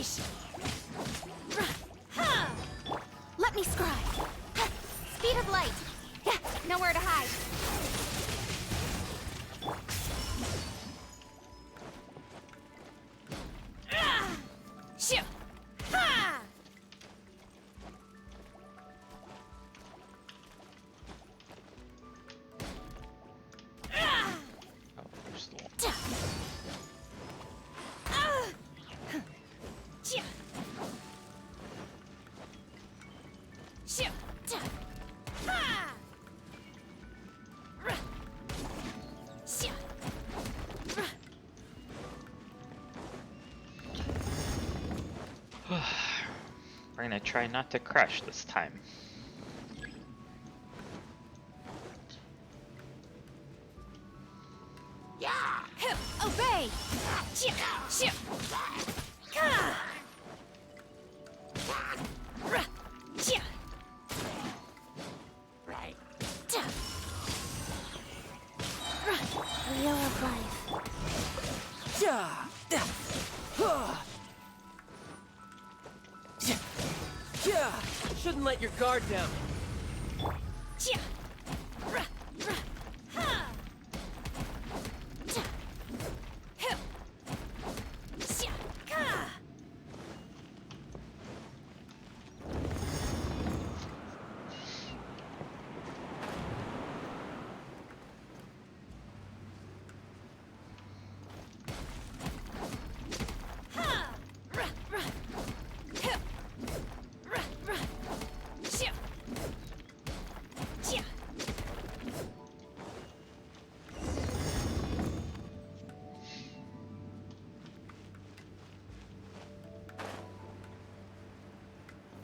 Unleash! Let me scry. Speed of light. Nowhere to hide. Shoo! Ha! Oh, there's the one. We're gonna try not to crash this time. Obey! Wheel of life. Shouldn't let your guard down.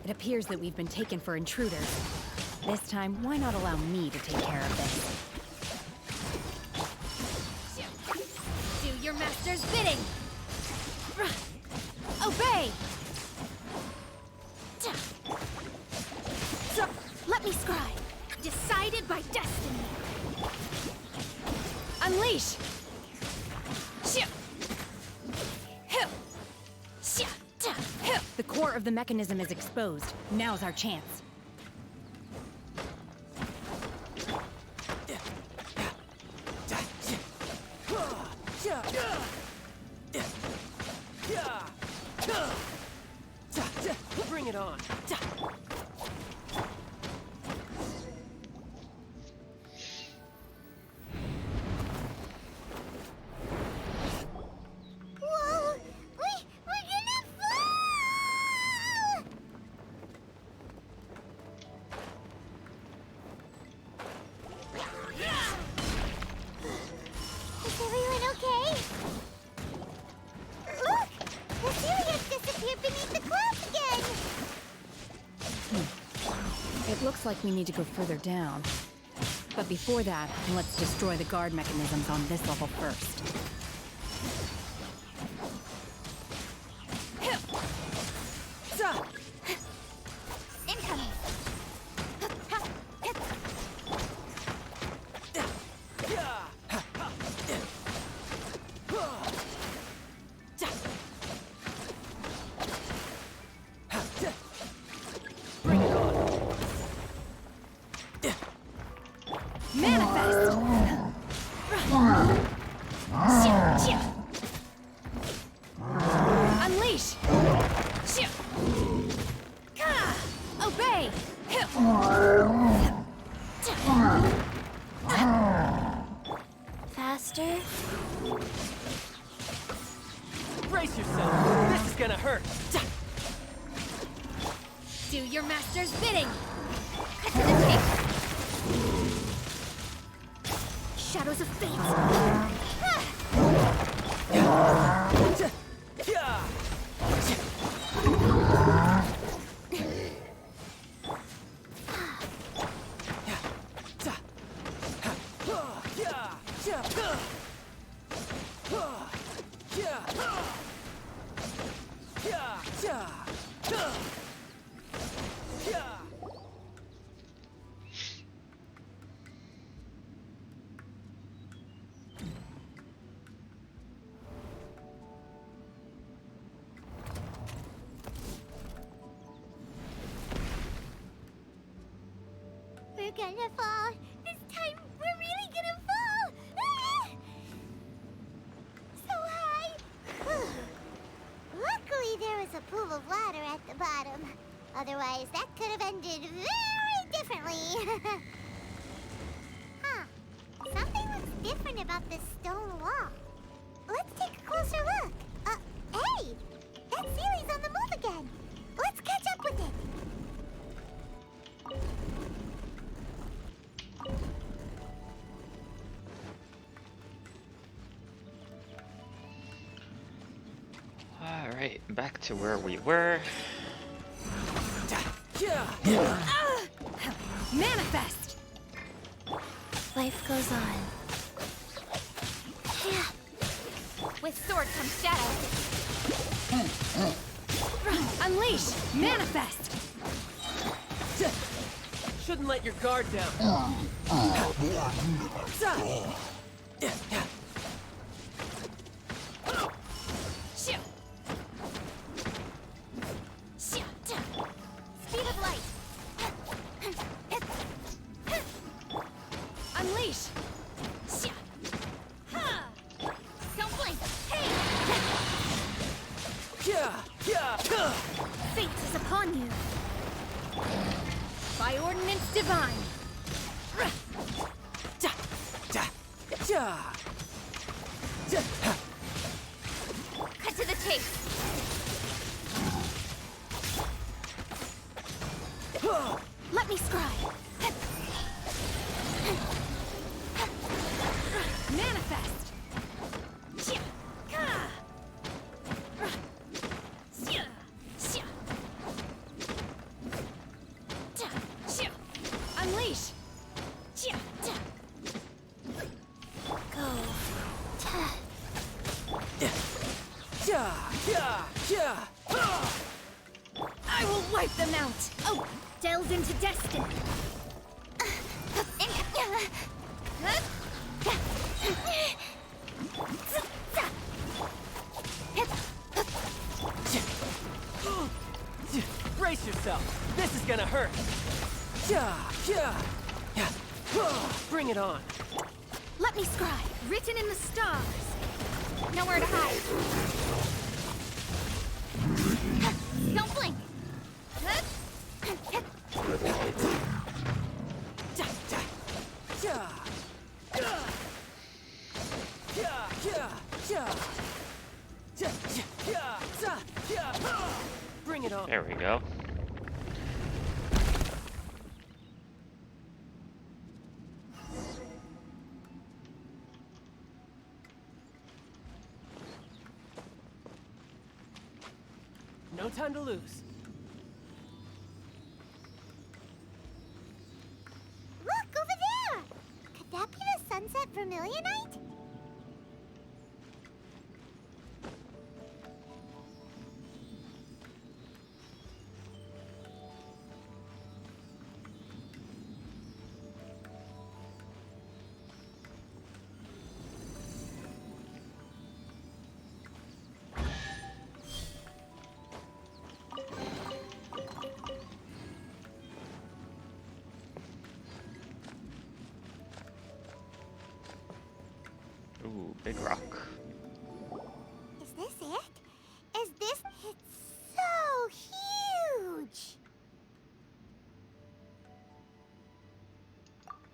It appears that we've been taken for intruders. This time, why not allow me to take care of this? Do your master's bidding! Obey! Let me scry! Decided by destiny! Unleash! The core of the mechanism is exposed. Now's our chance. Bring it on. It looks like we need to go further down. But before that, let's destroy the guard mechanisms on this level first. Incoming! Bring it on. Manifest! Unleash! Obey! Faster? Brace yourself. This is gonna hurt. Do your master's bidding! Cut to the chase! Shadows of fate! gonna fall. This time, we're really gonna fall. Ah! So high. Luckily, there was a pool of water at the bottom. Otherwise, that could have ended very differently. Huh. Something looks different about this stone wall. Let's take a closer look. Hey! That Sealy's on the move again. Let's catch up with it. Alright, back to where we were. Manifest! Life goes on. With sword comes shadow. Unleash! Manifest! Shouldn't let your guard down. Shoo. Shoo. Speed of light. Unleash! Shoo. Ha. Don't blink. Hey. Fate is upon you. By ordinance divine! Cut to the chase. Let me scry. Manifest! Shoo. Ka. Shoo. Shoo. Ta. Shoo. Unleash! Shoo. Ta. Go. Ta. I will wipe them out! Oh, delves into destiny. Brace yourself. This is gonna hurt. Bring it on. Let me scry. Written in the stars. Nowhere to hide. Don't blink. Bring it on. There we go. No time to lose. Look, over there! Could that be the sunset vermilionite? Ooh, big rock. Is this it? Is this? It's so huge!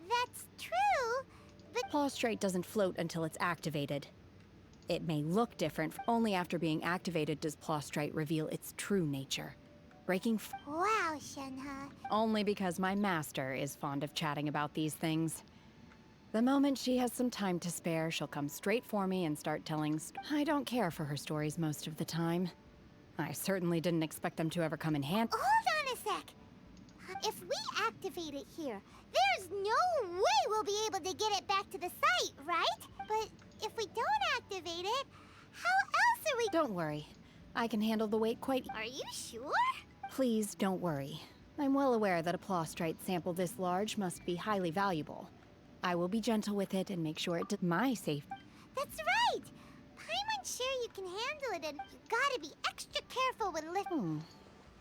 That's true, but Plaustrite doesn't float until it's activated. It may look different, only after being activated does Plaustrite reveal its true nature. Breaking wow, Shenhe. only because my master is fond of chatting about these things. The moment she has some time to spare, she'll come straight for me and start telling I don't care for her stories most of the time. I certainly didn't expect them to ever come in handy. Hold on a sec. If we activate it here, there's no way we'll be able to get it back to the site, right? But if we don't activate it, how else are we... Don't worry. I can handle the weight quite... Are you sure? Please don't worry. I'm well aware that a Plaustrite sample this large must be highly valuable. I will be gentle with it and make sure it does my safe. That's right! Paimon's sure you can handle it, and you gotta be extra careful when lifting.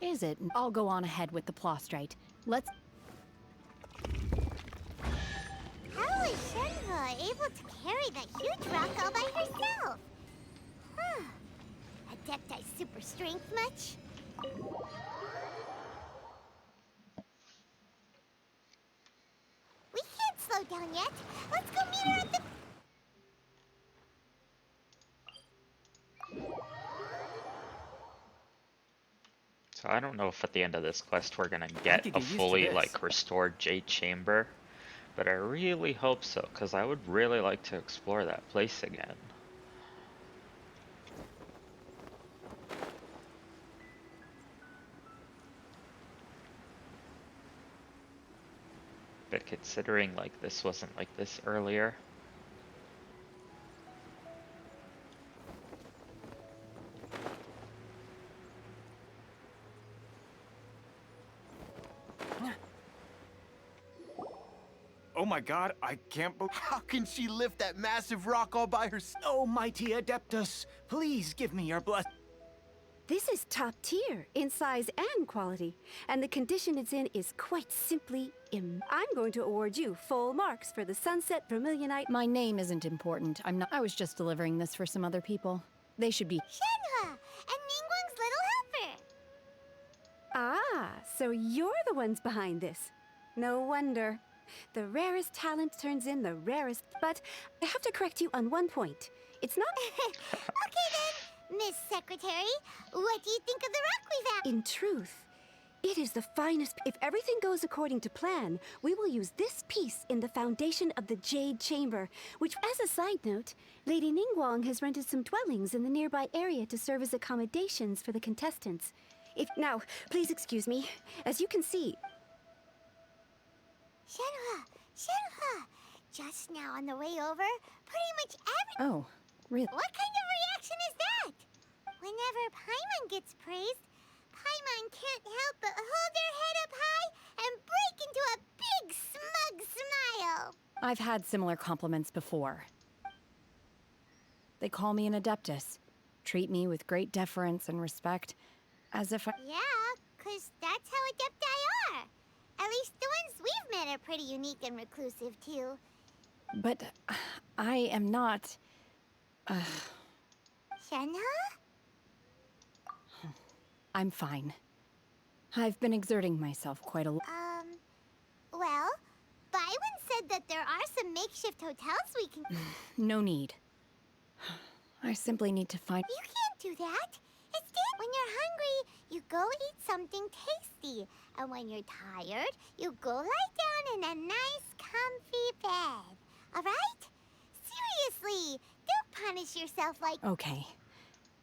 Is it? I'll go on ahead with the Plaustrite. Let's... able to carry that huge rock all by herself. Huh. Adepti super strength much? We can't slow down yet. Let's go meet her at the... So I don't know if at the end of this quest we're gonna could get get a used to fully this. like restored Jade chamber, but I really hope so, because I would really like to explore that place again. But considering like this wasn't like this earlier. Oh my god, I can't believe— How can she lift that massive rock all by herself? Oh, mighty Adeptus, please give me your blessing. This is top tier in size and quality, and the condition it's in is quite simply I'm going to award you full marks for the Sunset Vermilionite. My name isn't important. I was just delivering this for some other people. They should be. Shenhua and Ningguang's little helper. Ah, so you're the ones behind this. No wonder. The rarest talent turns in the rarest, but I have to correct you on one point. It's not. Okay then, Miss Secretary. What do you think of the rock we found? In truth, it is the finest. If everything goes according to plan, we will use this piece in the foundation of the Jade Chamber, which, as a side note, Lady Ningguang has rented some dwellings in the nearby area to serve as accommodations for the contestants. Now, please excuse me. As you can see, Shenhua, just now on the way over, pretty much every... Oh, really? What kind of reaction is that? Whenever Paimon gets praised, Paimon can't help but hold her head up high and break into a big smug smile. I've had similar compliments before. They call me an Adeptus, treat me with great deference and respect, as if I... Yeah, 'cause that's how Adepti are. At least the ones we've met are pretty unique and reclusive, too. But I am not... Shenhua? I'm fine. I've been exerting myself quite a lot. Well, Byron said that there are some makeshift hotels we can... No need. I simply need to find... You can't do that. When you're hungry, you go eat something tasty. And when you're tired, you go lie down in a nice, comfy bed. All right? Seriously, don't punish yourself like... Okay.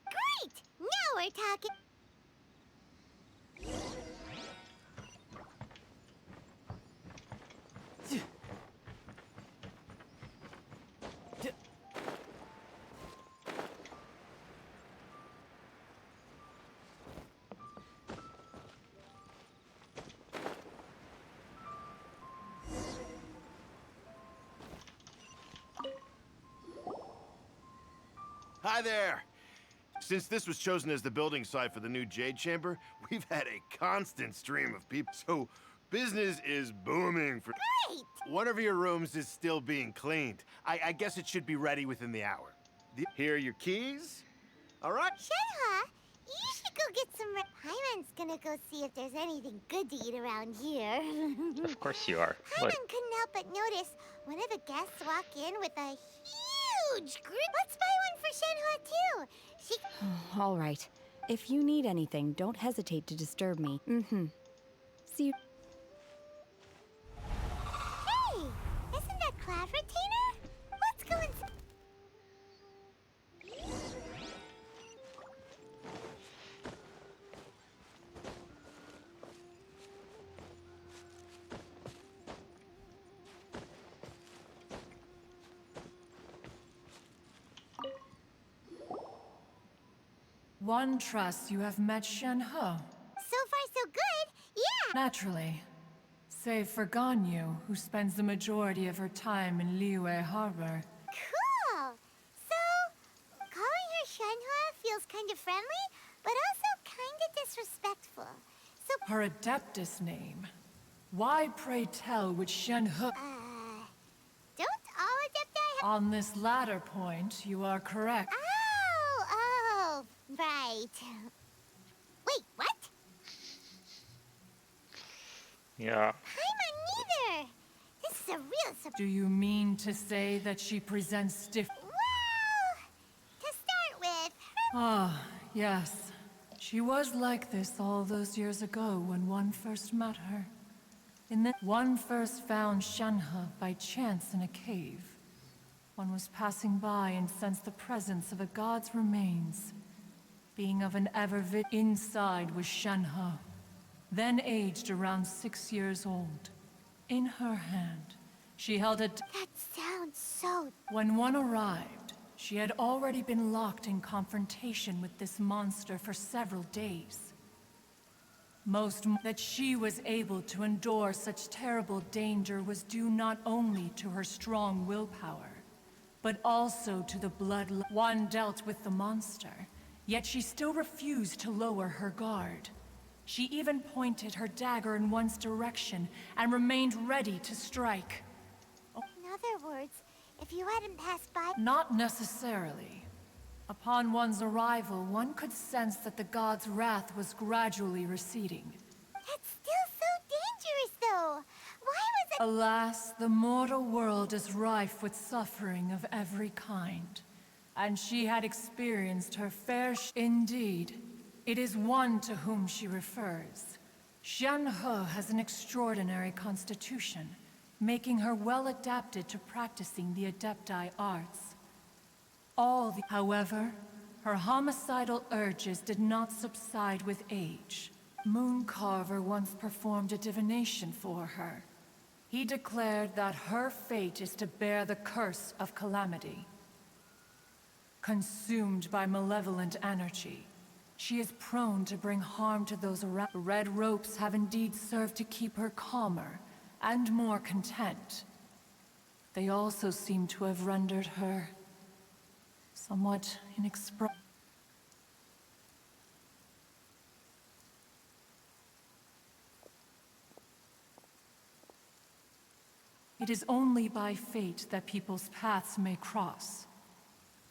Great! Now we're talking... Hi there! Since this was chosen as the building site for the new Jade Chamber, we've had a constant stream of people. So, business is booming for... Great! One of your rooms is still being cleaned. I guess it should be ready within the hour. Here are your keys. All right? Shenhua, you should go get some... Paimon's gonna go see if there's anything good to eat around here. Of course you are. What? Paimon couldn't help but notice one of the guests walk in with a huge group. Let's buy one for Shenhua too. She... All right. If you need anything, don't hesitate to disturb me. See you... Hey, isn't that Cloud Retainer? Let's go inside. One trusts you have met Shenhe. So far, so good. Yeah. Naturally. Save for Ganyu, who spends the majority of her time in Liyue Harbor. Cool. So, calling her Shenhua feels kind of friendly, but also kind of disrespectful. So, Her Adeptus name. Why, pray tell, would Shenhe... don't all Adepti On this latter point, you are correct. Oh, right. Wait, what? Yeah. Paimon neither. This is a real surprise. Do you mean to say that she presents stiff? Well, to start with, Ah, yes. She was like this all those years ago when one first met her. One first found Shenhe by chance in a cave. One was passing by and sensed the presence of a god's remains. Being of an inside was Shenhe, then aged around 6 years old. In her hand, she held a... that sounds so... When one arrived, she had already been locked in confrontation with this monster for several days. That she was able to endure such terrible danger was due not only to her strong willpower, but also to the blood one dealt with the monster. Yet she still refused to lower her guard. She even pointed her dagger in one's direction and remained ready to strike. In other words, if you hadn't passed by... Not necessarily. Upon one's arrival, one could sense that the god's wrath was gradually receding. That's still so dangerous, though. Why was it... Alas, the mortal world is rife with suffering of every kind. And she had experienced her fair Indeed, it is one to whom she refers. Shenhe has an extraordinary constitution, making her well adapted to practicing the Adepti arts. However, her homicidal urges did not subside with age. Mooncarver once performed a divination for her. He declared that her fate is to bear the curse of calamity. Consumed by malevolent energy, she is prone to bring harm to those around. The red ropes have indeed served to keep her calmer and more content. They also seem to have rendered her somewhat inexpressible. It is only by fate that people's paths may cross.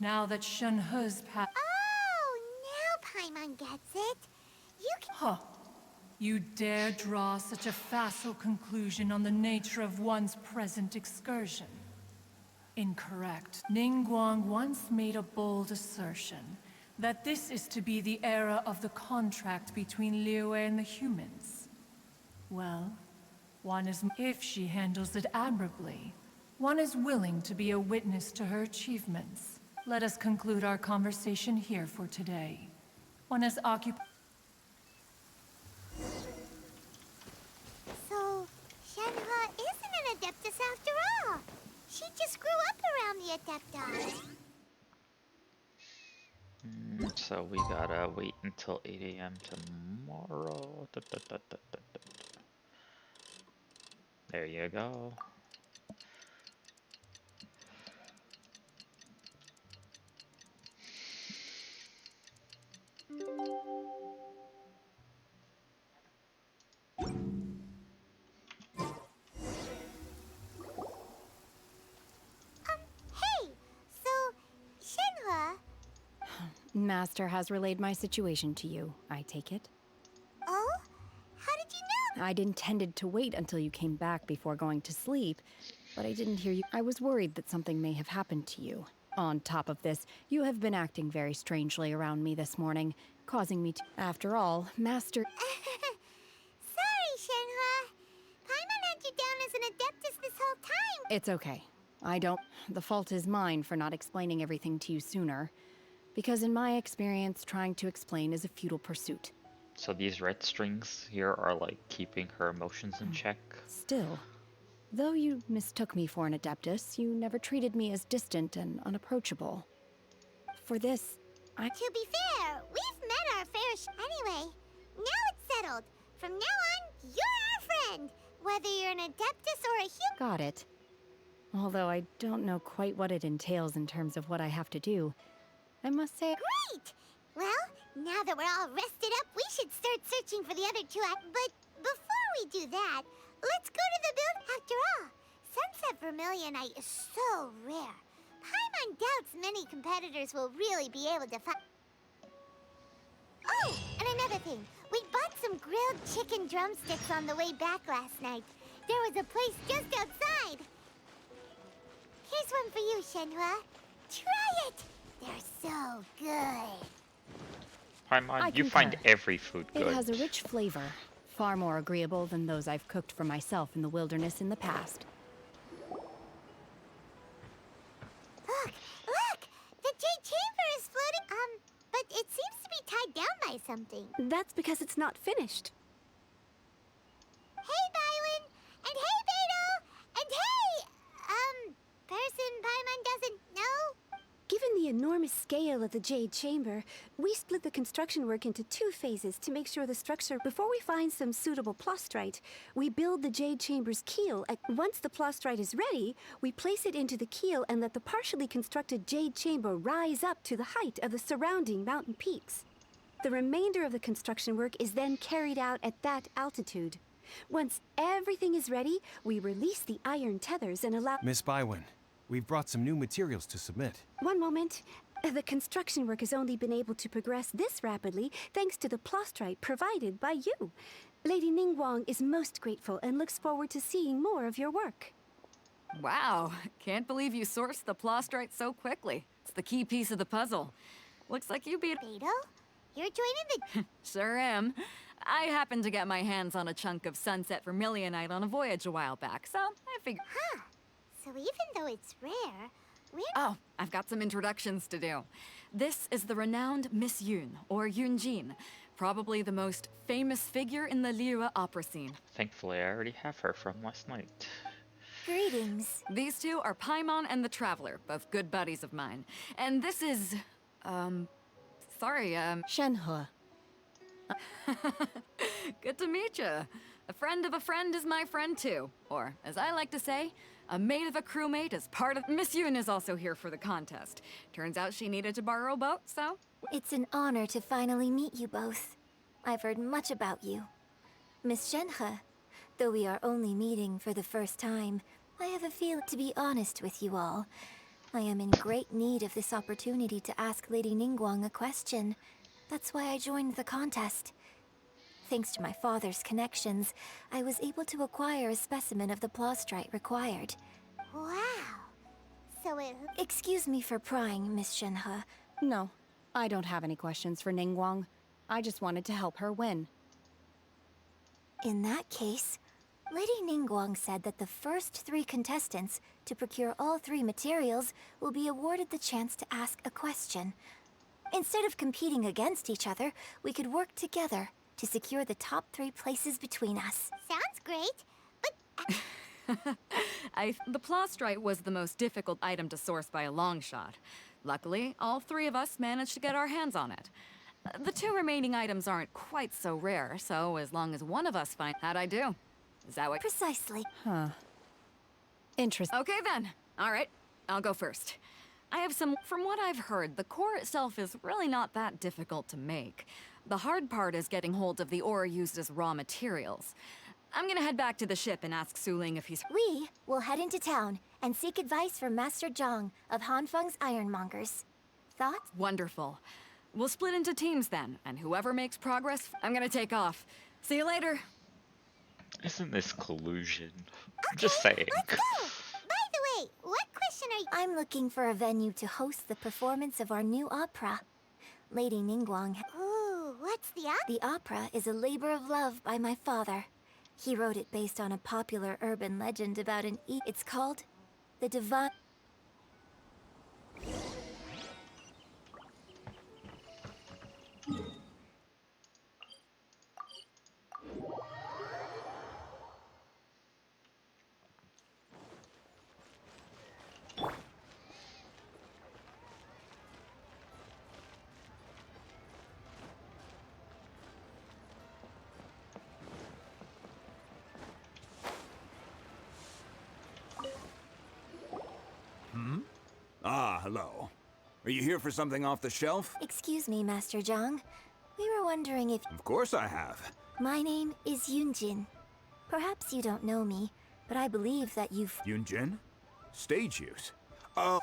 Now that Shenhe's path... Oh, now Paimon gets it. You can... Huh. You dare draw such a facile conclusion on the nature of one's present excursion? Incorrect. Ningguang once made a bold assertion that this is to be the era of the contract between Liyue and the humans. Well, if she handles it admirably, one is willing to be a witness to her achievements. Let us conclude our conversation here for today. One is occupied. So, Shenhe isn't an Adeptus after all. She just grew up around the Adepti. So we gotta wait until 8 a.m. tomorrow. There you go. Hey, so, Shenhe... Master has relayed my situation to you, I take it. Oh? How did you know? I'd intended to wait until you came back before going to sleep, but I didn't hear you. I was worried that something may have happened to you. On top of this, you have been acting very strangely around me this morning, causing me to... After all, Master... Sorry, Shenhe. Paimon had you down as an Adeptus this whole time. It's okay. I don't... The fault is mine for not explaining everything to you sooner. Because in my experience, trying to explain is a futile pursuit. So these red strings here are like keeping her emotions in check. Still, though you mistook me for an Adeptus, you never treated me as distant and unapproachable. For this, To be fair, we've met our fair Anyway, now it's settled. From now on, you're our friend. Whether you're an Adeptus or a human... Got it. Although I don't know quite what it entails in terms of what I have to do, I must say... Great! Well, now that we're all rested up, we should start searching for the other two But before we do that, let's go to the build. After all, Sunset Vermilionite is so rare. Paimon doubts many competitors will really be able to find. Oh, and another thing. We bought some grilled chicken drumsticks on the way back last night. There was a place just outside. Here's one for you, Shenhua. Try it! They're so good. Paimon, you concur. find every food It good. has a rich flavor, far more agreeable than those I've cooked for myself in the wilderness in the past. Look! Look! The Jade Chamber is floating, but it seems to be tied down by something. That's because it's not finished. Hey, Bywin! And hey, Beto! And hey, person Paimon doesn't know? Given the enormous scale of the Jade Chamber, we split the construction work into 2 phases to make sure the structure. Before we find some suitable plastrite, we build the Jade Chamber's keel. Once the plastrite is ready, we place it into the keel and let the partially constructed Jade Chamber rise up to the height of the surrounding mountain peaks. The remainder of the construction work is then carried out at that altitude. Once everything is ready, we release the iron tethers and allow. Miss Bywin, we've brought some new materials to submit. One moment. The construction work has only been able to progress this rapidly thanks to the plastrite provided by you. Lady Ningguang is most grateful and looks forward to seeing more of your work. Wow, can't believe you sourced the plastrite so quickly. It's the key piece of the puzzle. Looks like you beat. Beto? You're joining the... Sure am. I happened to get my hands on a chunk of sunset vermilionite on a voyage a while back, so I figured. Huh. So even though it's rare, we're... Oh, I've got some introductions to do. This is the renowned Miss Yun, or Yunjin, probably the most famous figure in the Liyue opera scene. Thankfully, I already have her from last night. Greetings. These two are Paimon and the Traveler, both good buddies of mine. And this is, Shenhua. Good to meet you. A friend of a friend is my friend too. Or, as I like to say, a mate of a crewmate is part of... Miss Yun is also here for the contest. Turns out she needed to borrow a boat, so... It's an honor to finally meet you both. I've heard much about you. Miss Shenhe, though we are only meeting for the first time, I have a feeling. To be honest with you all, I am in great need of this opportunity to ask Lady Ningguang a question. That's why I joined the contest. Thanks to my father's connections, I was able to acquire a specimen of the plastrite required. Wow. So it... Excuse me for prying, Miss Shenhe. No, I don't have any questions for Ningguang. I just wanted to help her win. In that case, Lady Ningguang said that the first 3 contestants to procure all 3 materials will be awarded the chance to ask a question. Instead of competing against each other, we could work together to secure the top 3 places between us. Sounds great, but... The plastrite was the most difficult item to source by a long shot. Luckily, all 3 of us managed to get our hands on it. The 2 remaining items aren't quite so rare, so as long as one of us finds... How'd I do? Is that what... Precisely. Huh. Interesting. Okay then. All right, I'll go first. I have some... From what I've heard, the core itself is really not that difficult to make. The hard part is getting hold of the ore used as raw materials. I'm gonna head back to the ship and ask Su Ling if he's... We will head into town and seek advice from Master Zhang of Hanfeng's Ironmongers. Thoughts? Wonderful. We'll split into teams then, and whoever makes progress, I'm gonna take off. See you later. Isn't this collusion? Just saying. Let's go! By the way, what question are you... I'm looking for a venue to host the performance of our new opera. Lady Ningguang... Ooh, what's the opera? The opera is a labor of love by my father. He wrote it based on a popular urban legend about an It's called The Divine... Ah, hello. Are you here for something off the shelf? Excuse me, Master Zhang. We were wondering if... Of course I have. My name is Yunjin. Perhaps you don't know me, but I believe that you've... Yunjin? Stage use? Oh,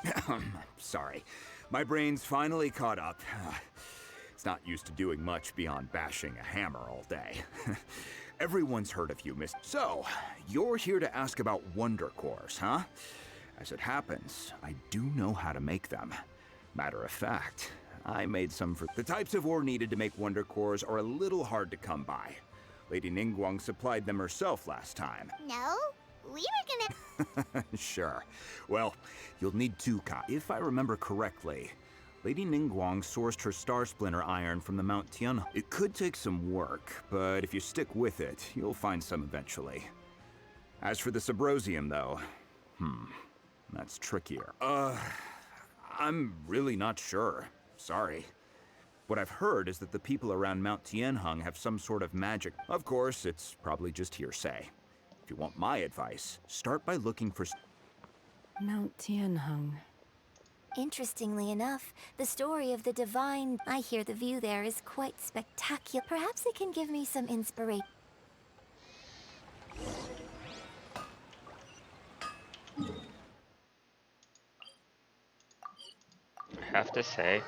sorry. My brain's finally caught up. It's not used to doing much beyond bashing a hammer all day. Everyone's heard of you, Miss. So, you're here to ask about wonder cores, huh? As it happens, I do know how to make them. Matter of fact, I made some for... The types of ore needed to make wonder cores are a little hard to come by. Lady Ningguang supplied them herself last time. No, we were gonna... Sure. Well, you'll need 2 If I remember correctly, Lady Ningguang sourced her Star Splinter iron from the Mount Tian. It could take some work, but if you stick with it, you'll find some eventually. As for the Subrosium, though, that's trickier. I'm really not sure. Sorry. What I've heard is that the people around Mount Tianheng have some sort of magic. Of course, it's probably just hearsay. If you want my advice, start by looking for... Mount Tianheng. Interestingly enough, the story of the divine... I hear the view there is quite spectacular. Perhaps it can give me some inspiration. I have to say,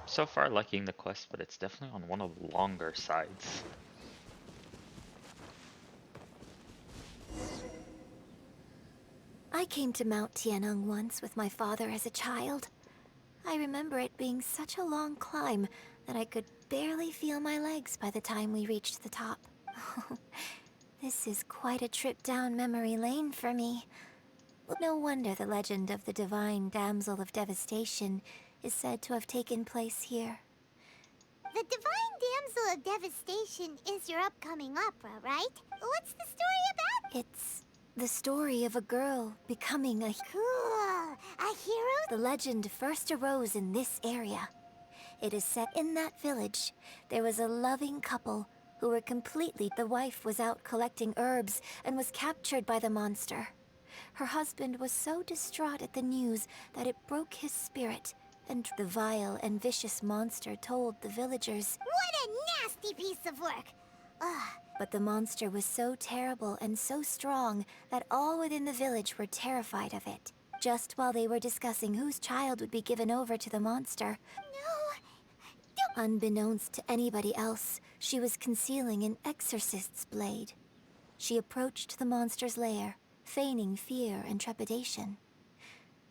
so far liking the quest, but it's definitely on one of the longer sides. I came to Mount Tianheng once with my father as a child. I remember it being such a long climb that I could barely feel my legs by the time we reached the top. This is quite a trip down memory lane for me. No wonder the legend of the divine damsel of devastation is said to have taken place here. The Divine Damsel of Devastation is your upcoming opera, right? What's the story about? It's the story of a girl becoming a... Cool. A hero? The legend first arose in this area. It is set in that village. There was a loving couple who were completely... The wife was out collecting herbs and was captured by the monster. Her husband was so distraught at the news that it broke his spirit, and the vile and vicious monster told the villagers... What a nasty piece of work! Ugh. But the monster was so terrible and so strong that all within the village were terrified of it. Just while they were discussing whose child would be given over to the monster... No! Unbeknownst to anybody else, she was concealing an exorcist's blade. She approached the monster's lair, feigning fear and trepidation.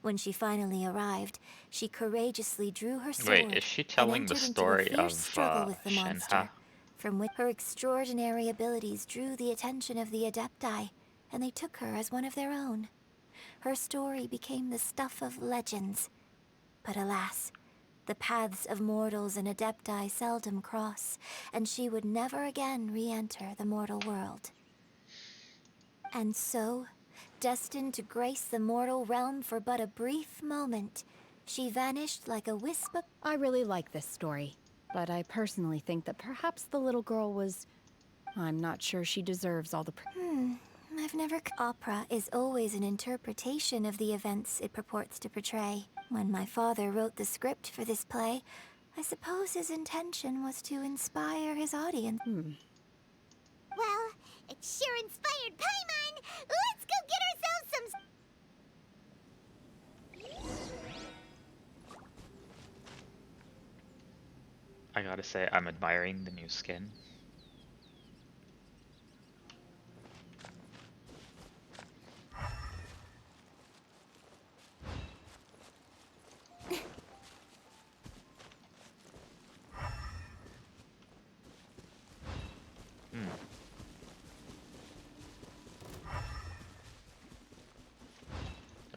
When she finally arrived, she courageously drew her sword. Wait, is she telling the story of struggle with the monster, Shenhe? from which her extraordinary abilities drew the attention of the Adepti, and they took her as one of their own. Her story became the stuff of legends. But alas, the paths of mortals and Adepti seldom cross, and she would never again re-enter the mortal world. And so, destined to grace the mortal realm for but a brief moment, she vanished like a wisp of... I really like this story, but I personally think that perhaps the little girl was... I'm not sure she deserves all the... I've never... Opera is always an interpretation of the events it purports to portray. When my father wrote the script for this play, I suppose his intention was to inspire his audience. Well, it sure inspired Paimon! Let's go get ourselves some... I gotta say, I'm admiring the new skin.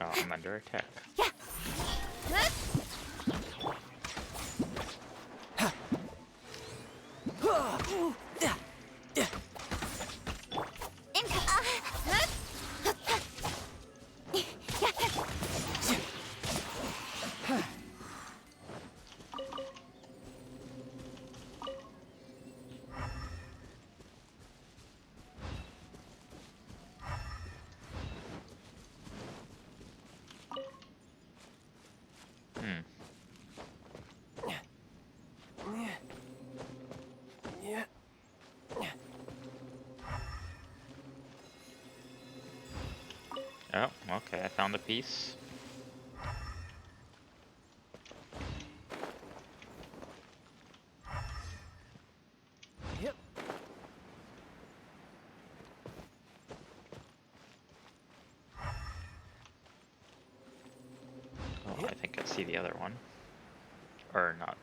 Oh, I'm under attack. Oh, okay, I found a piece. Oh, I think I see the other one. Or not.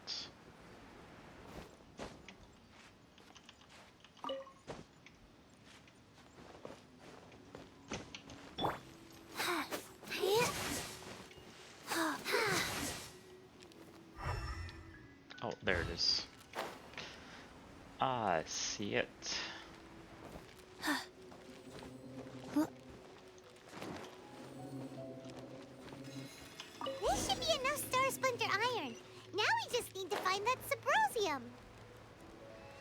Oh, there it is. Ah, I see it. This should be enough Star Splinter iron. Now we just need to find that Subrosium.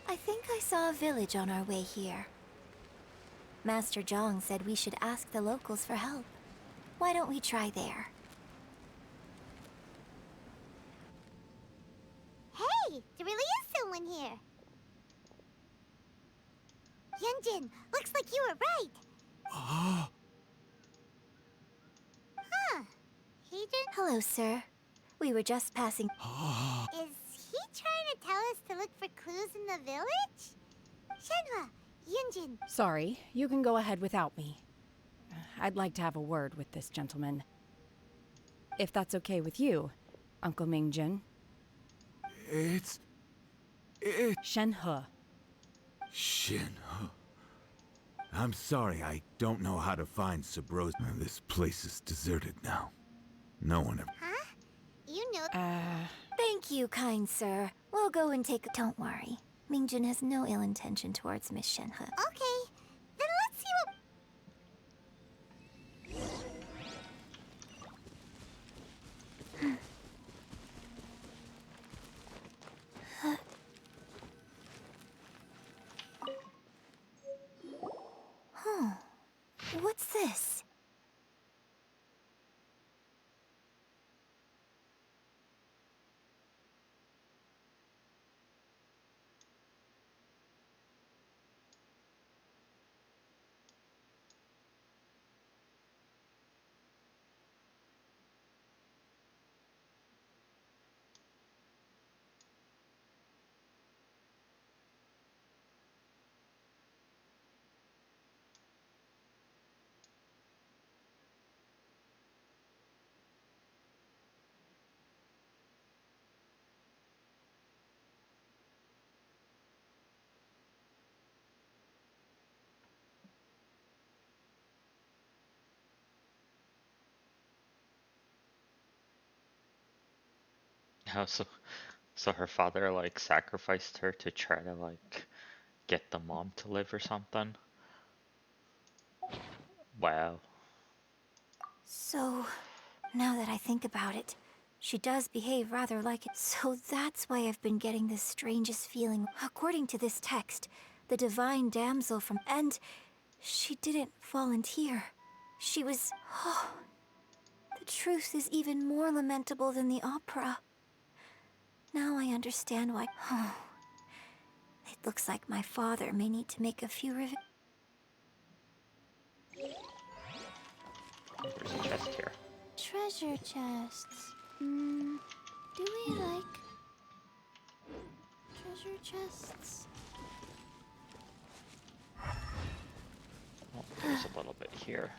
I think I saw a village on our way here. Master Zhang said we should ask the locals for help. Why don't we try there? Hey, there really is someone here. Yunjin, looks like you were right. Huh. He didn't... Hello, sir. We were just passing. Is he trying to tell us to look for clues in the village? Shenhua, Yunjin. Sorry, you can go ahead without me. I'd like to have a word with this gentleman. If that's okay with you, Uncle Mingjin. It's Shenhe. Shin. I'm sorry, I don't know how to find Subros. This place is deserted now. No one ever... Huh? You know... Thank you, kind sir. We'll go and take... Don't worry. Mingjin has no ill intention towards Miss Shenhe. Okay, then let's see what... Huh. What's this? Oh, so her father like sacrificed her to try to like get the mom to live or something. Wow. So, now that I think about it, she does behave rather like it. So that's why I've been getting this strangest feeling. According to this text, the divine damsel from... And she didn't volunteer. She was... Oh, the truth is even more lamentable than the opera. Now I understand why... Oh, it looks like my father may need to make a few There's a chest here. treasure chests. Do we like treasure chests? Oh, there's a little bit here.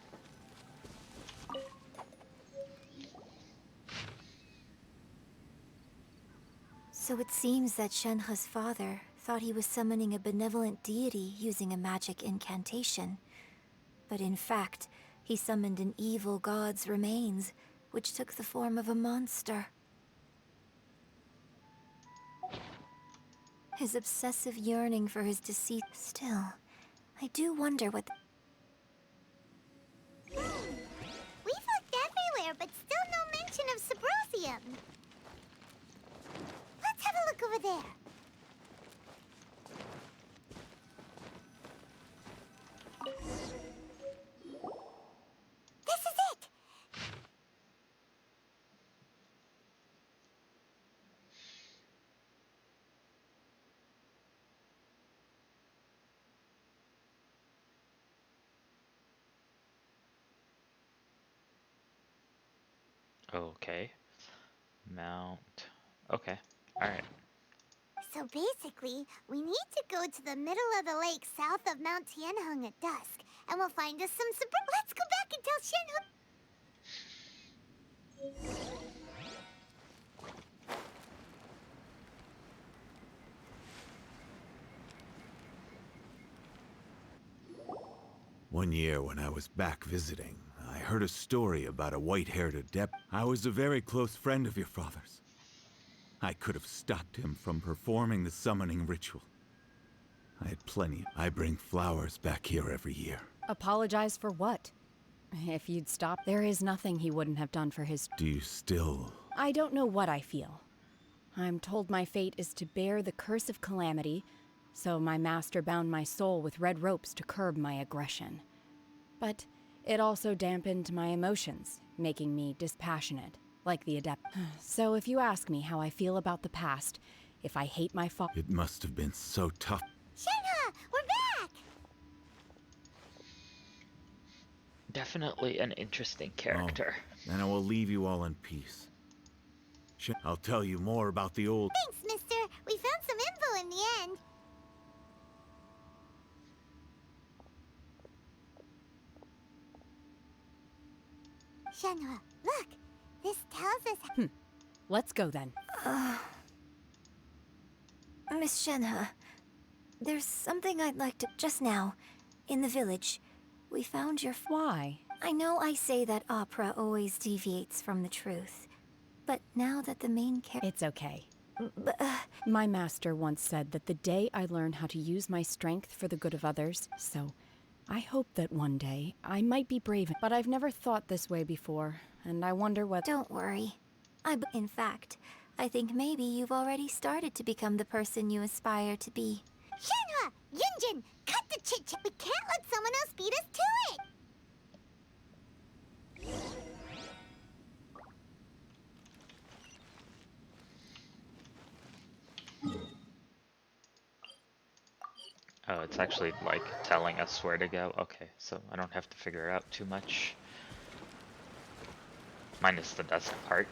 So it seems that Shenhe's father thought he was summoning a benevolent deity using a magic incantation. But in fact, he summoned an evil god's remains, which took the form of a monster. His obsessive yearning for his deceased... Still, I do wonder what... We've looked everywhere, but still no mention of Subrosium. Let's have a look over there. This is it! Okay. Mount. Okay. Alright. So basically, we need to go to the middle of the lake south of Mount Tianheng at dusk, and we'll find us some Let's go back and tell Shenhe... One year when I was back visiting, I heard a story about a white-haired adept. I was a very close friend of your father's. I could have stopped him from performing the summoning ritual. I had plenty. I bring flowers back here every year. Apologize for what? If you'd stopped, there is nothing he wouldn't have done for his... Do you still... I don't know what I feel. I'm told my fate is to bear the curse of calamity, so my master bound my soul with red ropes to curb my aggression. But it also dampened my emotions, making me dispassionate, like the adept. So if you ask me how I feel about the past, if I hate my father... It must have been so tough. Shenhe, we're back! Definitely an interesting character. Oh, and I will leave you all in peace. I'll tell you more about the old... Thanks, mister. We found some info in the end. Shenhe, look! This tells us... Let's go then. Miss Shenhe, there's something I'd like to... Just now, in the village, we found your... Why? I know I say that opera always deviates from the truth, but now that the main character... It's okay. But, My master once said that the day I learn how to use my strength for the good of others, so I hope that one day I might be brave, but I've never thought this way before, and I wonder what... Don't worry. In fact, I think maybe you've already started to become the person you aspire to be. Shenhe! Yunjin! Cut the chit-chat! We can't let someone else beat us to it! Oh, it's actually like telling us where to go. Okay, so I don't have to figure it out too much. Minus the desk part.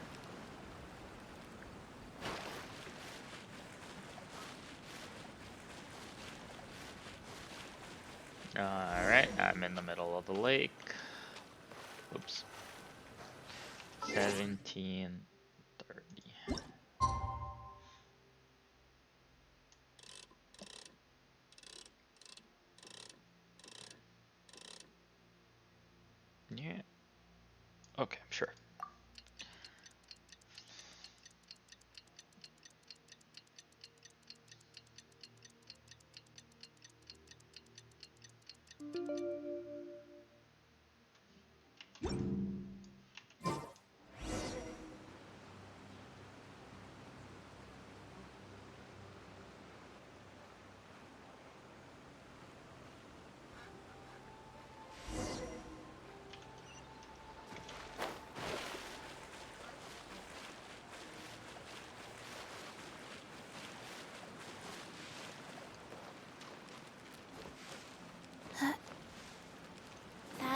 Alright, I'm in the middle of the lake. Oops. 17:30. Yeah. Okay, sure.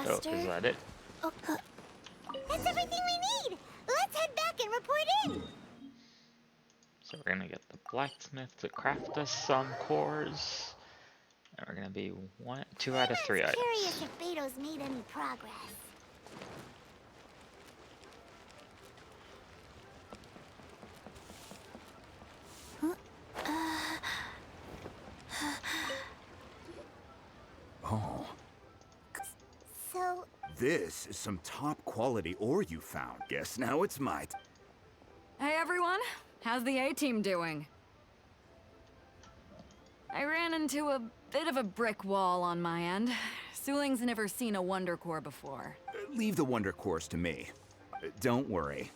Oh, Faster? is that it? Oh, That's everything we need! Let's head back and report in! So we're gonna get the blacksmith to craft us some cores. And we're gonna be 2 out of 3 items. Curious if Beto's made any progress. Oh, So, this is some top quality ore you found. Guess now it's my... Hey everyone, how's the A-team doing? I ran into a bit of a brick wall on my end. Suling's never seen a Wonder Core before. Leave the wonder cores to me. Don't worry.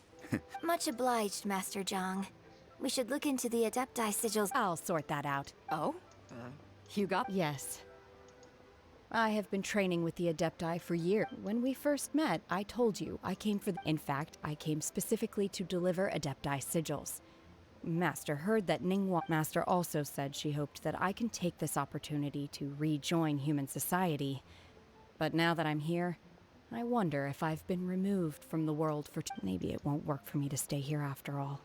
much obliged, Master Zhang. We should look into the Adepti sigils. I'll sort that out. Oh? You got... Yes. I have been training with the Adepti for years. When we first met, I told you I came for... In fact, I came specifically to deliver Adepti sigils. Master heard that Ningguang... Master also said she hoped that I can take this opportunity to rejoin human society. But now that I'm here, I wonder if I've been removed from the world for... Maybe it won't work for me to stay here after all.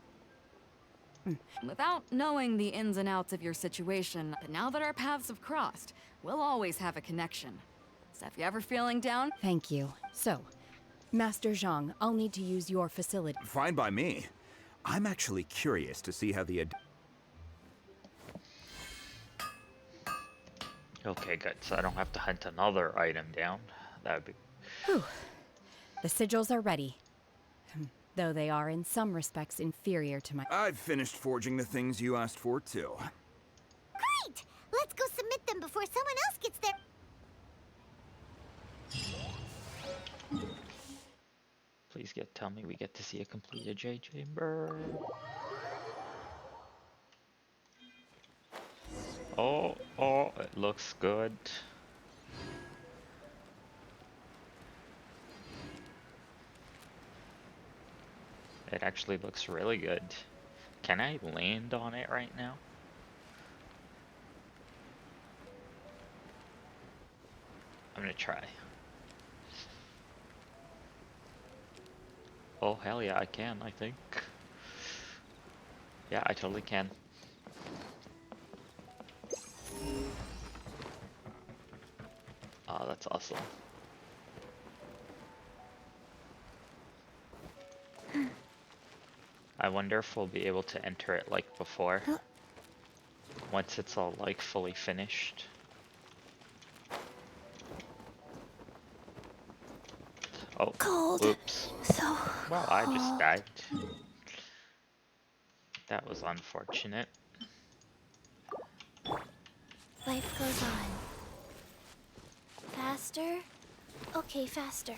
Without knowing the ins and outs of your situation, but now that our paths have crossed, we'll always have a connection. So if you're ever feeling down... Thank you. So, Master Zhang, I'll need to use your facility. Fine by me. I'm actually curious to see how the Okay, good. So I don't have to hunt another item down. That would be... Whew. The sigils are ready. Though they are in some respects inferior to my... I've finished forging the things you asked for, too. Great! Let's go submit them before someone else gets there. Please tell me we get to see a completed Jade Chamber. Oh, it looks good. It actually looks really good. Can I land on it right now? I'm gonna try. Oh, hell yeah, I can, I think. Yeah, I totally can. Oh, that's awesome. I wonder if we'll be able to enter it like before. Once it's all like fully finished. Oh, Cold. oops. So Well, I just cold. died. That was unfortunate. Life goes on. Faster? Okay, faster.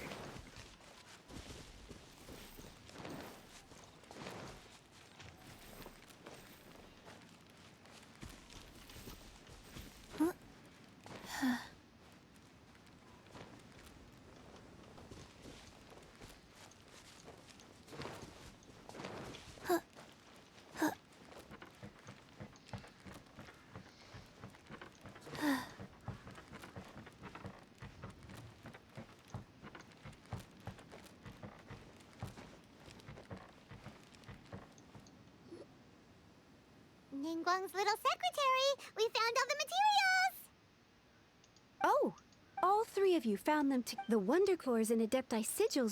Ningguang's little secretary! We found all the materials! Oh, all three of you found them to the Wonder Cores and Adepti sigils.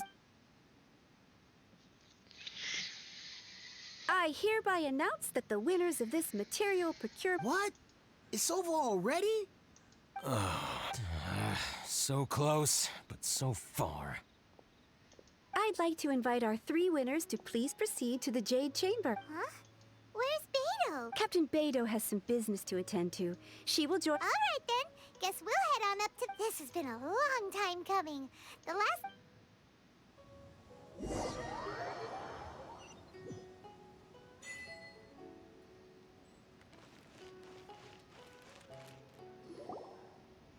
I hereby announce that the winners of this material procurement... What? It's over already? So close, but so far. I'd like to invite our three winners to please proceed to the Jade Chamber. Huh? Where's Beto? Captain Beto has some business to attend to. She will join... All right then. Guess we'll head on up to... This has been a long time coming. The last...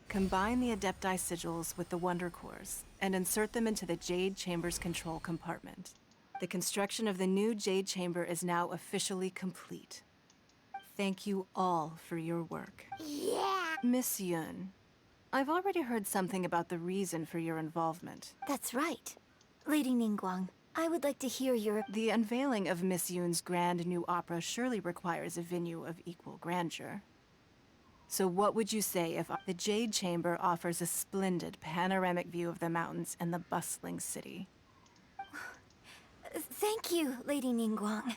Combine the Adepti sigils with the Wonder Cores and insert them into the Jade Chamber's control compartment. The construction of the new Jade Chamber is now officially complete. Thank you all for your work. Yeah! Miss Yun, I've already heard something about the reason for your involvement. That's right. Lady Ningguang, I would like to hear your... The unveiling of Miss Yun's grand new opera surely requires a venue of equal grandeur. So what would you say if the Jade Chamber offers a splendid panoramic view of the mountains and the bustling city? Thank you, Lady Ningguang.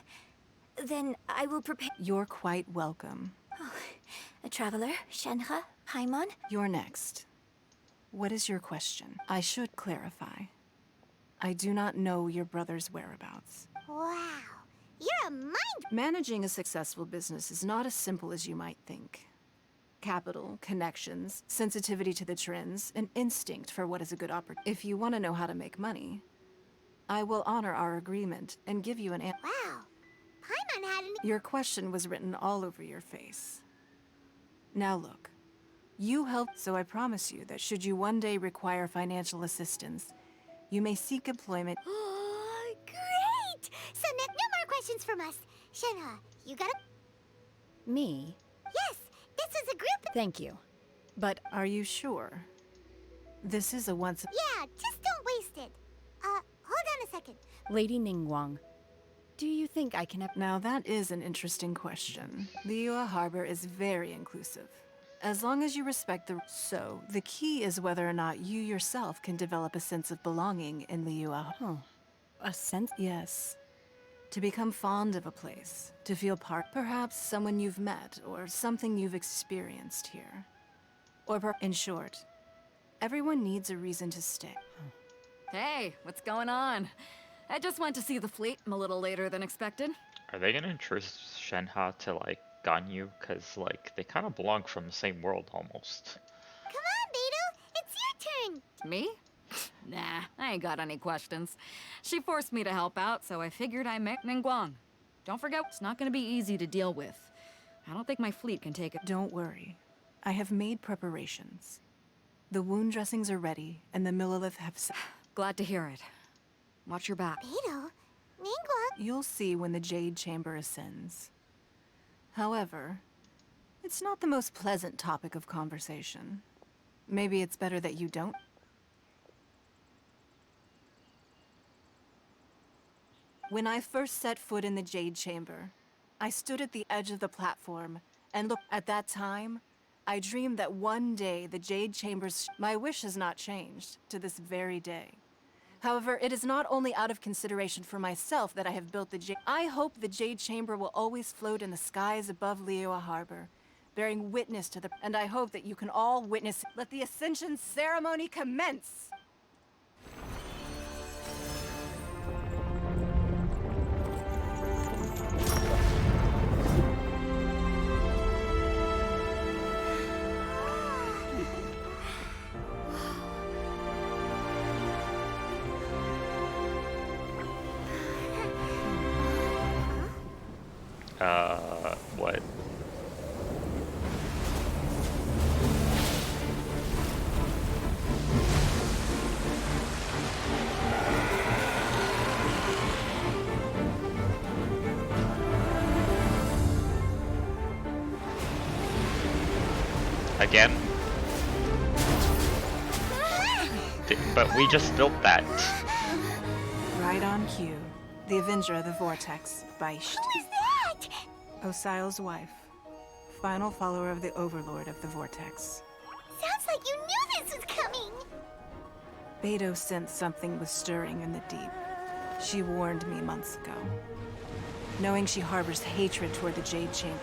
Then I will prepare... You're quite welcome. Oh, a traveler, Shenhe, Paimon? You're next. What is your question? I should clarify. I do not know your brother's whereabouts. Wow. You're a mind... Managing a successful business is not as simple as you might think. Capital, connections, sensitivity to the trends, an instinct for what is a good opportunity. If you want to know how to make money, I will honor our agreement and give you an answer. Wow. Paimon had an... Your question was written all over your face. Now look, you helped, so I promise you that should you one day require financial assistance, you may seek employment. Oh, great! So no more questions from us. Shenhe, you got a... Me? Yes, this is a group... Thank you. But Are you sure? This is a once... Yeah, just don't waste it. Hold on a second. Lady Ningguang, do you think I can... Now that is an interesting question. Liyue Harbor is very inclusive. As long as you respect the... So, the key is whether or not you yourself can develop a sense of belonging in Liyue. Oh, a sense? Yes. To become fond of a place, to feel part, perhaps someone you've met, or something you've experienced here. In short, everyone needs a reason to stay. Hey, what's going on? I just went to see the fleet a little later than expected. Are they gonna introduce Shenhe to like Ganyu? Cause like they kind of belong from the same world almost. Come on, Beto! It's your turn! Me? Nah, I ain't got any questions. She forced me to help out, so I figured I met Ningguang. Don't forget, it's not gonna be easy to deal with. I don't think my fleet can take it. Don't worry. I have made preparations. The wound dressings are ready, and the Millilith have... Glad to hear it. Watch your back. Beto, Ningguang... You'll see when the Jade Chamber ascends. However, it's not the most pleasant topic of conversation. Maybe it's better that you don't. When I first set foot in the Jade Chamber, I stood at the edge of the platform and looked. At that time, I dreamed that one day the Jade Chamber's... My wish has not changed to this very day. However, it is not only out of consideration for myself that I have built the Jade... I hope the Jade Chamber will always float in the skies above Liyue Harbor, bearing witness to the... And I hope that you can all witness... Let the Ascension ceremony commence! What? Again? But we just built that. Right on cue. The Avenger of the Vortex, Beisht. Who is that? Osial's wife. Final follower of the Overlord of the Vortex. Sounds like you knew this was coming! Beto sensed something was stirring in the deep. She warned me months ago. Knowing she harbors hatred toward the Jade Chamber,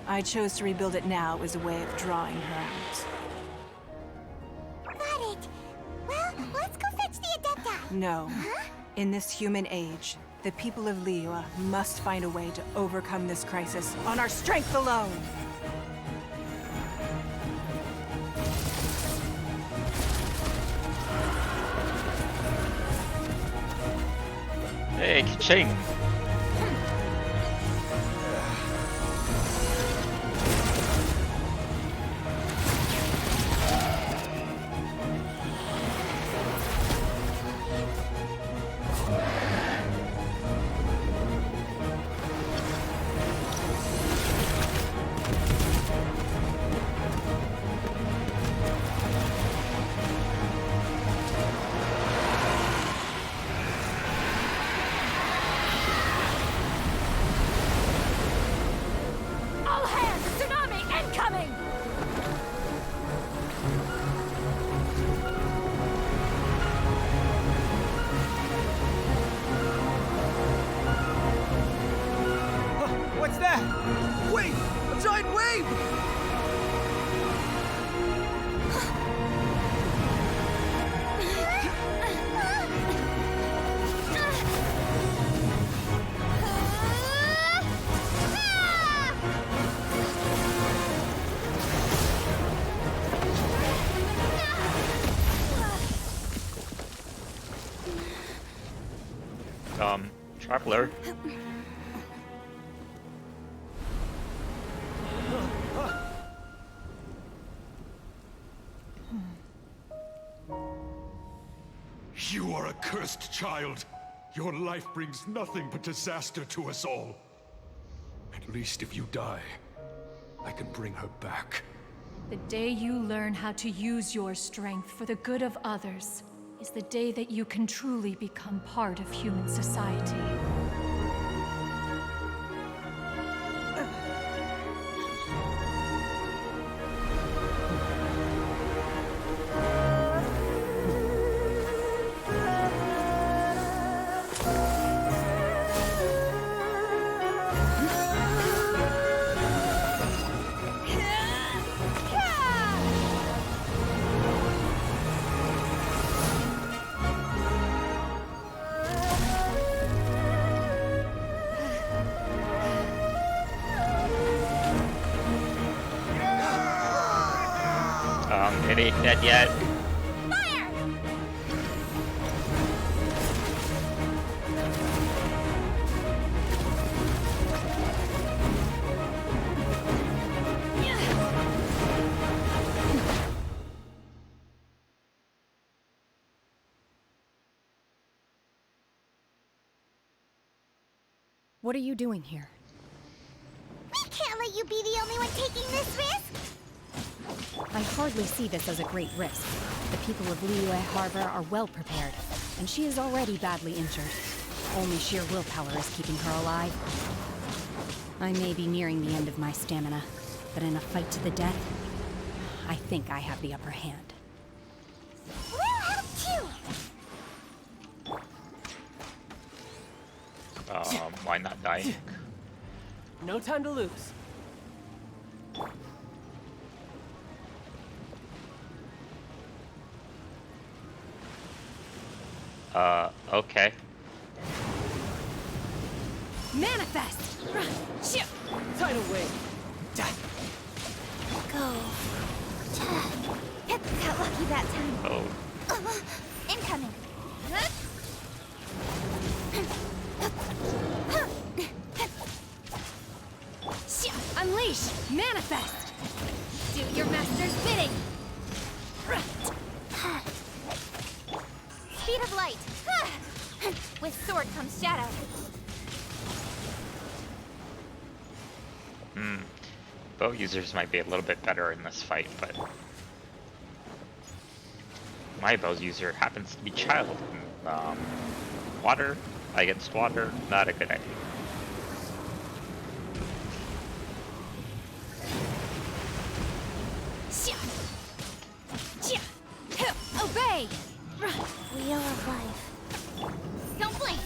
I chose to rebuild it now as a way of drawing her out. Got it. Well, let's go fetch the Adepti. No. Huh? In this human age, the people of Liyue must find a way to overcome this crisis on our strength alone! Hey, ka-ching! All hands! Tsunami incoming! What's that? Wait! A giant wave! Traveler. You are a cursed child. Your life brings nothing but disaster to us all. At least if you die, I can bring her back. The day you learn how to use your strength for the good of others is the day that you can truly become part of human society. It ain't dead yet. What are you doing here? We can't let you be the only one taking this risk! I hardly see this as a great risk. The people of Liyue Harbor are well prepared, and she is already badly injured. Only sheer willpower is keeping her alive. I may be nearing the end of my stamina, but in a fight to the death, I think I have the upper hand. We'll help too! Why not dying? No time to lose. Okay. Manifest! Tidal wave. Go. Got lucky that time. Oh. Incoming. Unleash! Manifest! Do your master's bidding! Speed of light. With sword comes shadow. Bow users might be a little bit better in this fight, but my bow user happens to be child. Water against water, not a good idea. Obey! Wheel of life. Don't blink.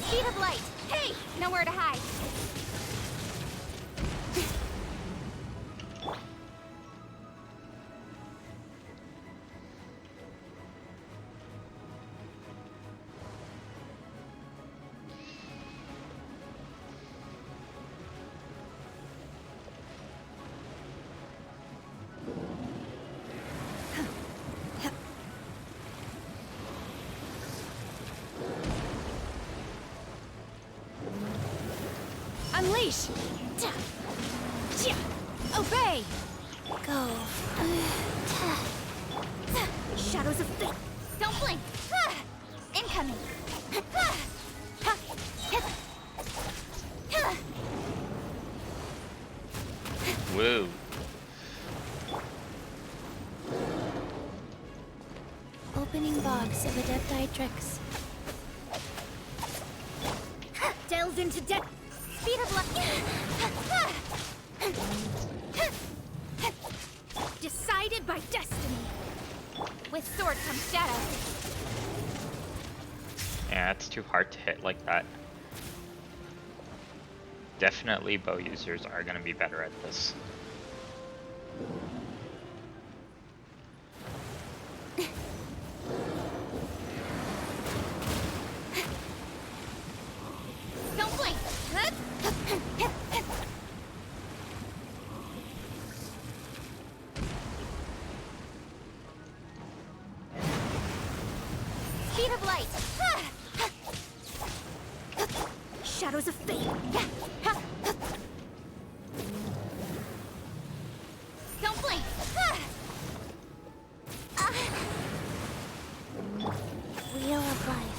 Speed of light. Hey, nowhere to hide. Unleash! Obey! Go. Shadows of fate. Don't blink. Incoming. Whoa. Opening box of Adepti tricks. Delves into death. Speed of light. Decided by destiny. With sword comes shadow. Yeah, it's too hard to hit like that. Definitely bow users are going to be better at this. Don't blink. Speed of light. Shadows of fate. Don't blink. Wheel of life.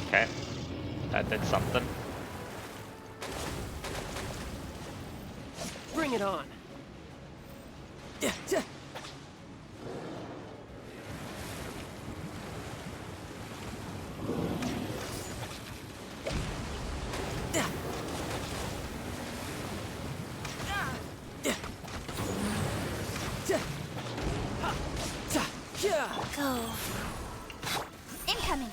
Okay. That did something. Bring it on. Go. Incoming.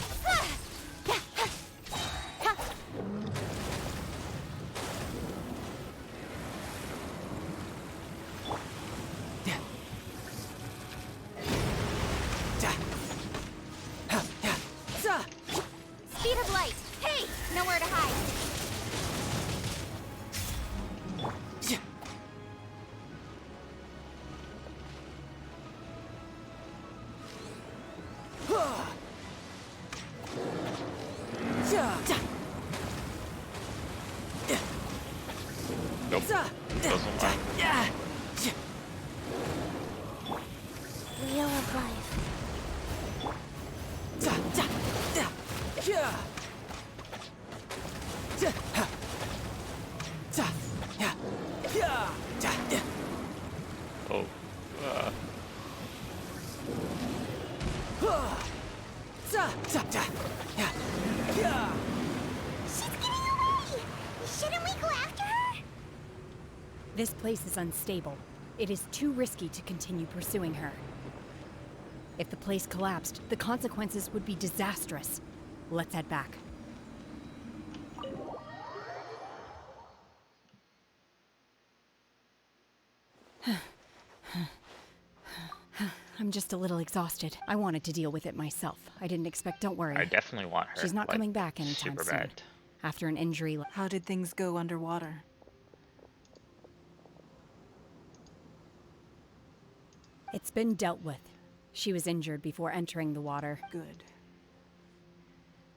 Nope. Doesn't work. Wheel of life. Oh. She's getting away! Shouldn't we go after her? This place is unstable. It is too risky to continue pursuing her. If the place collapsed, the consequences would be disastrous. Let's head back. I'm just a little exhausted. I wanted to deal with it myself. I didn't expect. Don't worry. I definitely want her. She's not like, coming back anytime super soon. bad. After an injury. How did things go underwater? It's been dealt with. She was injured before entering the water. Good.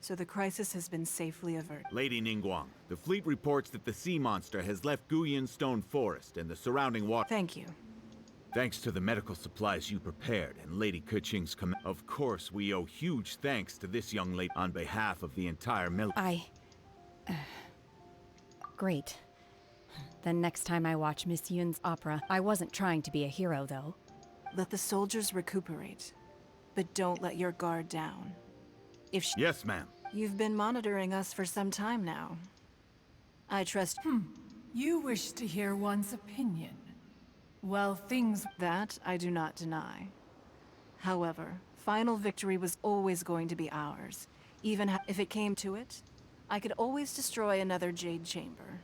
So the crisis has been safely averted. Lady Ningguang, the fleet reports that the sea monster has left Guyan Stone Forest and the surrounding water. Thank you. Thanks to the medical supplies you prepared and Lady Keqing's command. Of course, we owe huge thanks to this young lady on behalf of the entire military. Great. Then next time I watch Miss Yun's opera, I wasn't trying to be a hero, though. Let the soldiers recuperate, but don't let your guard down. Yes, ma'am. You've been monitoring us for some time now. I trust. You wish to hear one's opinion. Well, things... That I do not deny. However, final victory was always going to be ours. Even if it came to it, I could always destroy another Jade Chamber.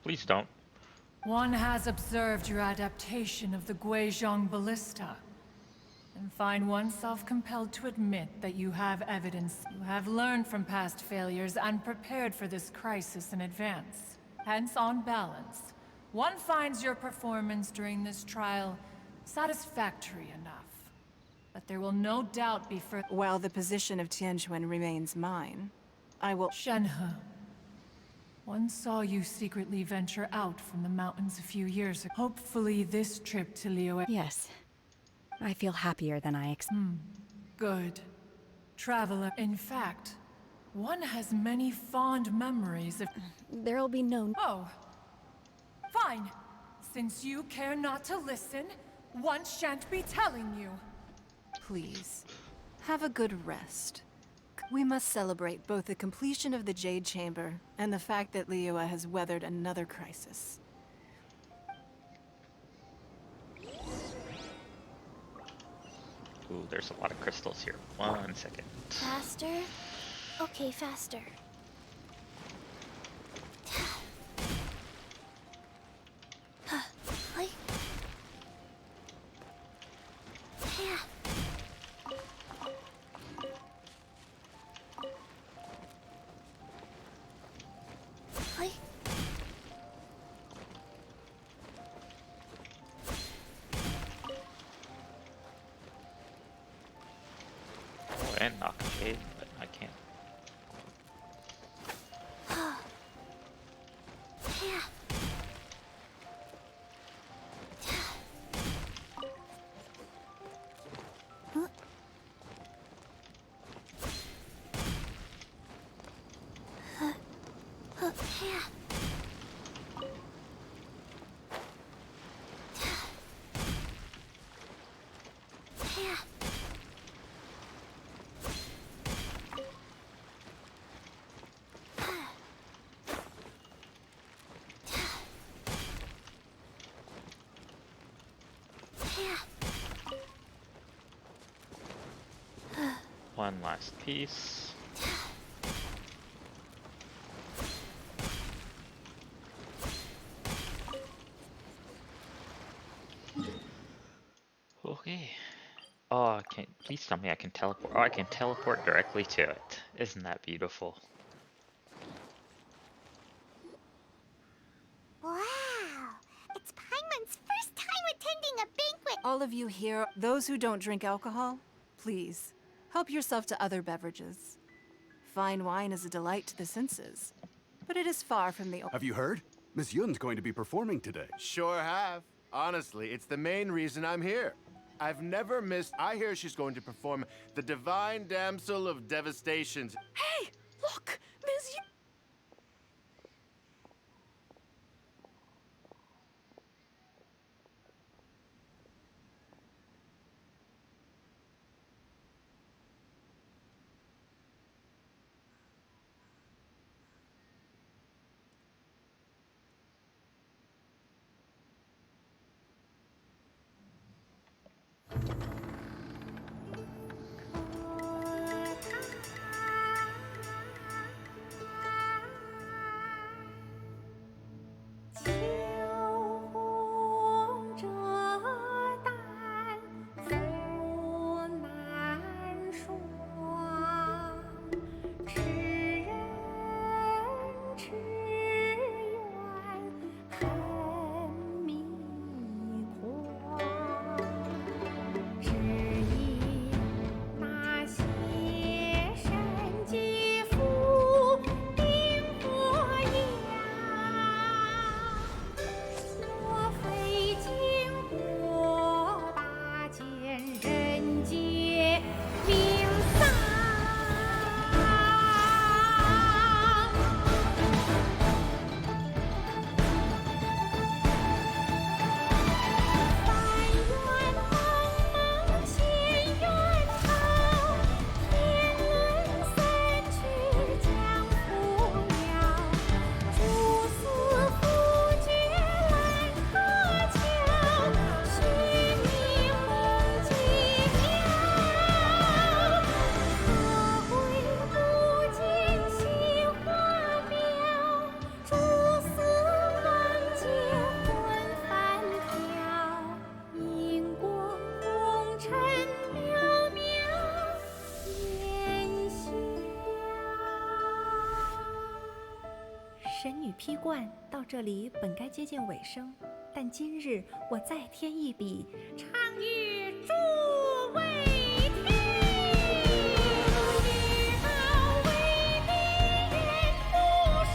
Please don't. One has observed your adaptation of the Guizhong ballista, and find oneself compelled to admit that you have evidence. You have learned from past failures and prepared for this crisis in advance. Hence, on balance, one finds your performance during this trial satisfactory enough. But there will no doubt be further... While the position of Tianquan remains mine, I will... Shenhe. One saw you secretly venture out from the mountains a few years ago. Hopefully this trip to Liyue... Yes. I feel happier than I expected. Good. Traveler. In fact, one has many fond memories of... There'll be no... Oh. Fine. Since you care not to listen, one shan't be telling you. Please, have a good rest. We must celebrate both the completion of the Jade Chamber and the fact that Liyue has weathered another crisis. Ooh, there's a lot of crystals here. 1 second. Faster? Okay, faster. Like... Yeah. Like... Oh, and knock Jade, but I can't. Yeah. Huh? Yeah. Yeah. One last piece. Okay. Oh, please tell me I can teleport. Oh, I can teleport directly to it. Isn't that beautiful? Wow! It's Paimon's first time attending a banquet! All of you here, those who don't drink alcohol, please, help yourself to other beverages. Fine wine is a delight to the senses, but it is far from the... Have you heard? Miss Yun's going to be performing today. Sure have. Honestly, it's the main reason I'm here. I've never missed. I hear she's going to perform the Divine Damsel of Devastation. Hey, look! Miss Yun...神女劈冠到这里本该接近尾声，但今日我再添一笔，唱与诸位听。知道为敌人不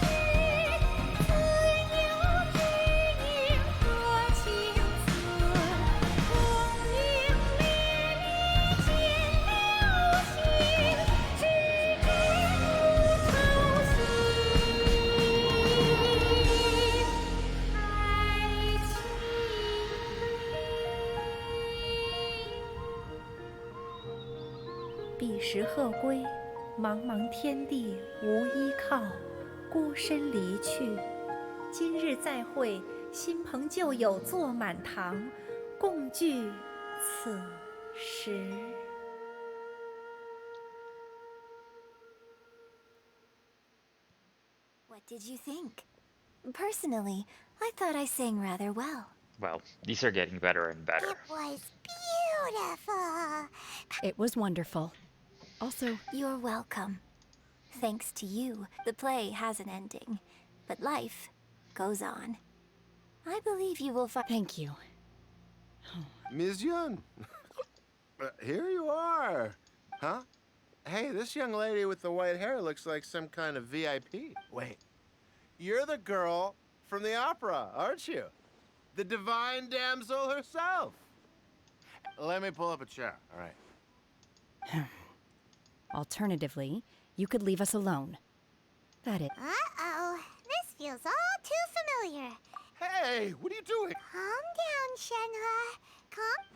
是，自有知音和情思。功名烈烈见了心，只知不操心。彼时鹤归，茫茫天地无依靠，孤身离去。今日再会，新朋旧友坐满堂，共聚此时。What did you think? Personally, I thought I sang rather well. Well, these are getting better and better. It was beautiful. It was wonderful. Also, you're welcome. Thanks to you, the play has an ending, but life goes on. I believe you will find. Thank you. Ms. Yun. Here you are. Huh? Hey, this young lady with the white hair looks like some kind of VIP. Wait. You're the girl from the opera, aren't you? The Divine Damsel herself. Let me pull up a chair, all right? Alternatively, you could leave us alone. That is. Uh-oh. This feels all too familiar. Hey, what are you doing? Calm down, Shenhe. Calm